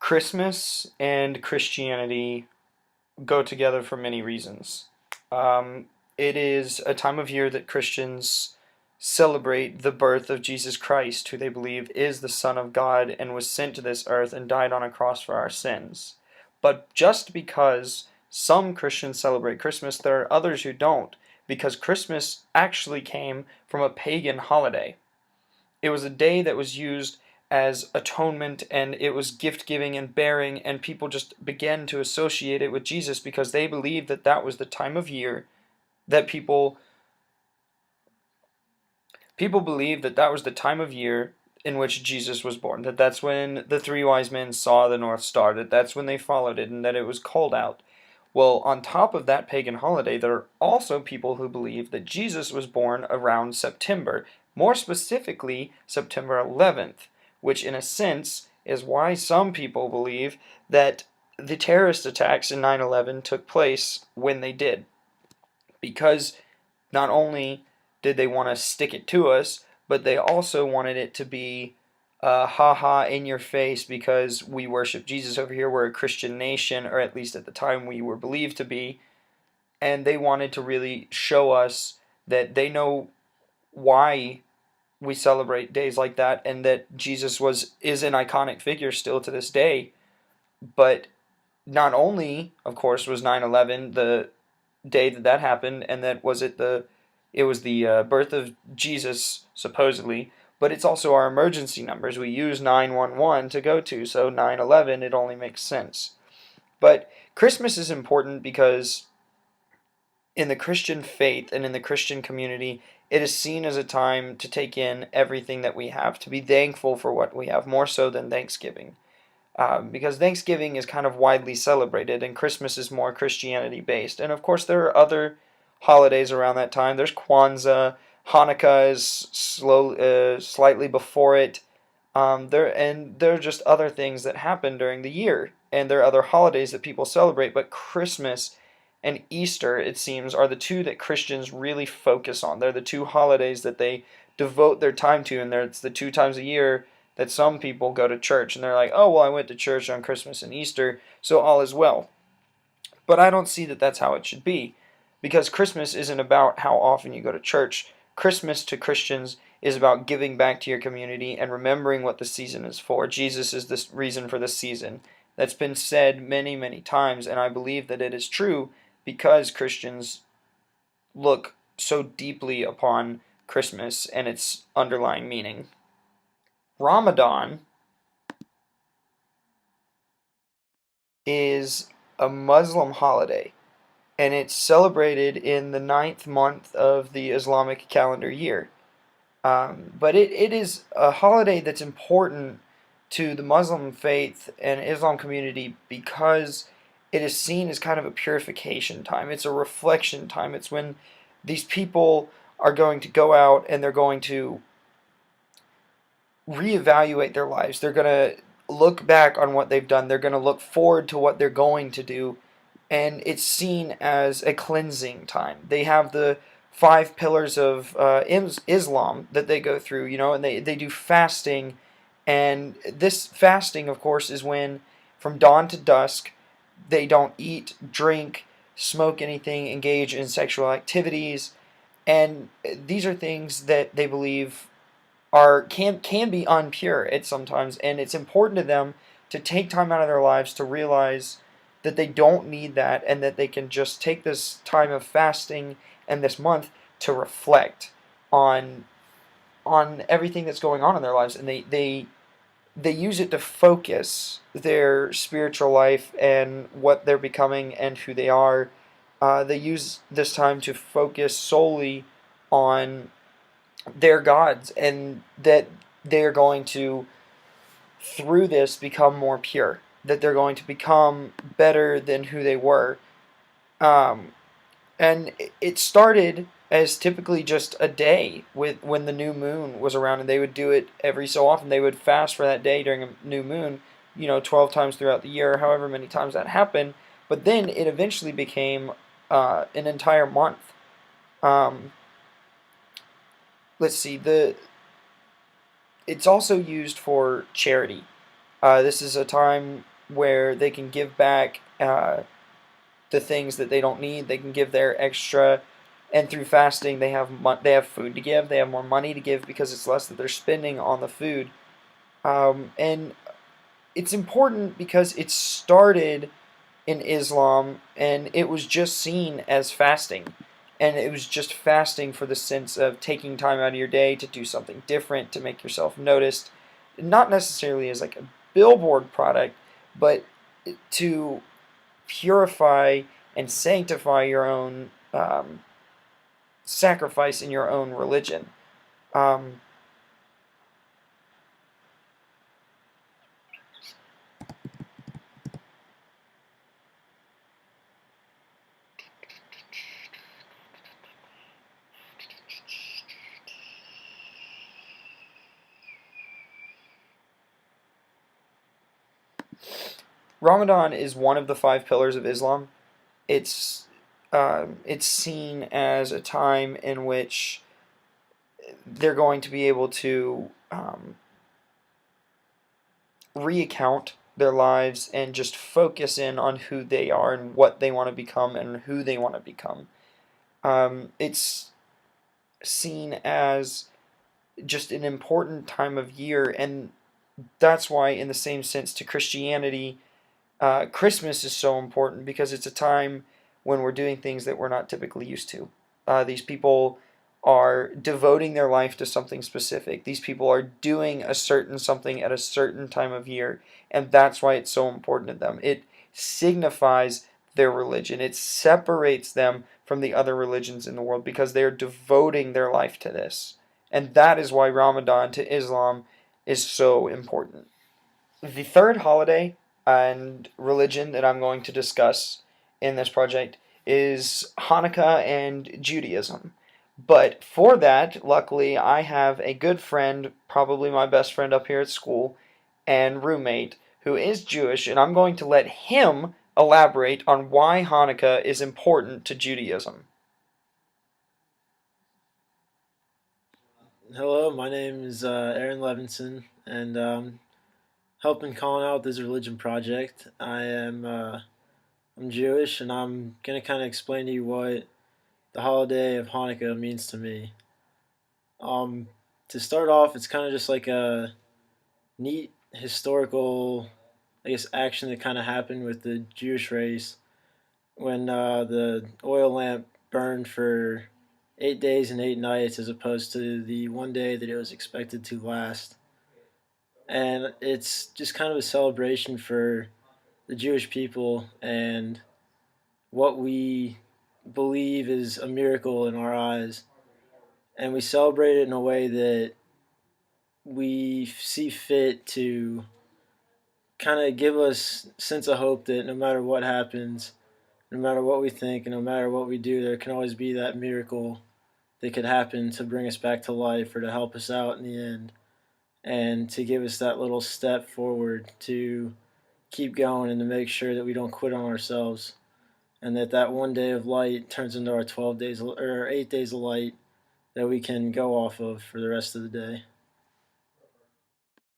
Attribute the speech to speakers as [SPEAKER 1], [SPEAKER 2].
[SPEAKER 1] Christmas and Christianity go together for many reasons. Um, it is a time of year that Christians celebrate the birth of Jesus Christ, who they believe is the Son of God and was sent to this earth and died on a cross for our sins. But just because some Christians celebrate Christmas, there are others who don't, because Christmas actually came from a pagan holiday. It was a day that was used as atonement, and it was gift giving and bearing, and people just began to associate it with Jesus because they believed that that was the time of year that people believed that that was the time of year in which Jesus was born, that that's when the three wise men saw the North Star, that that's when they followed it, and that it was cold out. Well, on top of that pagan holiday, there are also people who believe that Jesus was born around September, more specifically September 11th, which in a sense is why some people believe that the terrorist attacks in 9/11 took place when they did. Because not only did they want to stick it to us, but they also wanted it to be ha ha in your face because we worship Jesus over here. We're a Christian nation, or at least at the time we were believed to be. And they wanted to really show us that they know why we celebrate days like that, and that Jesus is an iconic figure still to this day. But not only, of course, was 9/11 the day that that happened, and that was it was the birth of Jesus supposedly, but it's also our emergency numbers. We use 911 to go to, so 9/11 it only makes sense. But Christmas is important because in the Christian faith and in the Christian community, it is seen as a time to take in everything that we have, to be thankful for what we have, more so than Thanksgiving. Because Thanksgiving is kind of widely celebrated, and Christmas is more Christianity based. And of course, there are other holidays around that time. There's Kwanzaa, Hanukkah is slightly before it. There are just other things that happen during the year, and there are other holidays that people celebrate. But Christmas and Easter, it seems, are the two that Christians really focus on. They're the two holidays that they devote their time to, and it's the two times a year that some people go to church and they're like, oh, well, I went to church on Christmas and Easter, so all is well. But I don't see that that's how it should be, because Christmas isn't about how often you go to church. Christmas to Christians is about giving back to your community and remembering what the season is for. Jesus is the reason for the season. That's been said many, many times, and I believe that it is true because Christians look so deeply upon Christmas and its underlying meaning. Ramadan is a Muslim holiday, and it's celebrated in the ninth month of the Islamic calendar year. But it is a holiday that's important to the Muslim faith and Islam community because it is seen as kind of a purification time. It's a reflection time. It's when these people are going to go out and they're going to reevaluate their lives. They're going to look back on what they've done. They're going to look forward to what they're going to do. And it's seen as a cleansing time. They have the five pillars of Islam that they go through, and they do fasting. And this fasting, of course, is when from dawn to dusk they don't eat, drink, smoke anything, engage in sexual activities. And these are things that they believe can be unpure at sometimes, and it's important to them to take time out of their lives to realize that they don't need that, and that they can just take this time of fasting and this month to reflect on everything that's going on in their lives, and they use it to focus their spiritual life and what they're becoming and who they are. They use this time to focus solely on their gods, and that they're going to, through this, become more pure, that they're going to become better than who they were. um, and it started as typically just a day with when the new moon was around, and they would do it every so often. They would fast for that day during a new moon, 12 times throughout the year, however many times that happened. But then it eventually became an entire month. um, let's see, it's also used for charity. This is a time where they can give back the things that they don't need. They can give their extra, and through fasting, they have food to give. They have more money to give because it's less that they're spending on the food. And it's important because it started in Islam, and it was just seen as fasting. And it was just fasting for the sense of taking time out of your day to do something different, to make yourself noticed, not necessarily as like a billboard product, but to purify and sanctify your own sacrifice in your own religion. Um, Ramadan is one of the five pillars of Islam. It's seen as a time in which they're going to be able to reaccount their lives and just focus in on who they are and what they want to become and who they want to become. It's seen as just an important time of year, and that's why, in the same sense to Christianity, Christmas is so important because it's a time when we're doing things that we're not typically used to. These people are devoting their life to something specific. These people are doing a certain something at a certain time of year, and that's why it's so important to them. It signifies their religion. It separates them from the other religions in the world because they are devoting their life to this. And that is why Ramadan to Islam is so important. The third holiday and religion that I'm going to discuss in this project is Hanukkah and Judaism. But for that, luckily, I have a good friend, probably my best friend up here at school, and roommate, who is Jewish, and I'm going to let him elaborate on why Hanukkah is important to Judaism.
[SPEAKER 2] Hello, my name is Aaron Levinson, and helping Colin out with this religion project. I'm Jewish, and I'm gonna kind of explain to you what the holiday of Hanukkah means to me. Um, to start off, it's kind of just like a neat historical, I guess, action that kind of happened with the Jewish race when the oil lamp burned for 8 days and 8 nights, as opposed to the one day that it was expected to last. And it's just kind of a celebration for the Jewish people and what we believe is a miracle in our eyes. And we celebrate it in a way that we see fit to kind of give us sense of hope that no matter what happens, no matter what we think, and no matter what we do, there can always be that miracle that could happen to bring us back to life or to help us out in the end and to give us that little step forward to keep going and to make sure that we don't quit on ourselves and that one day of light turns into our 12 days or 8 days of light that we can go off of for the rest of the day.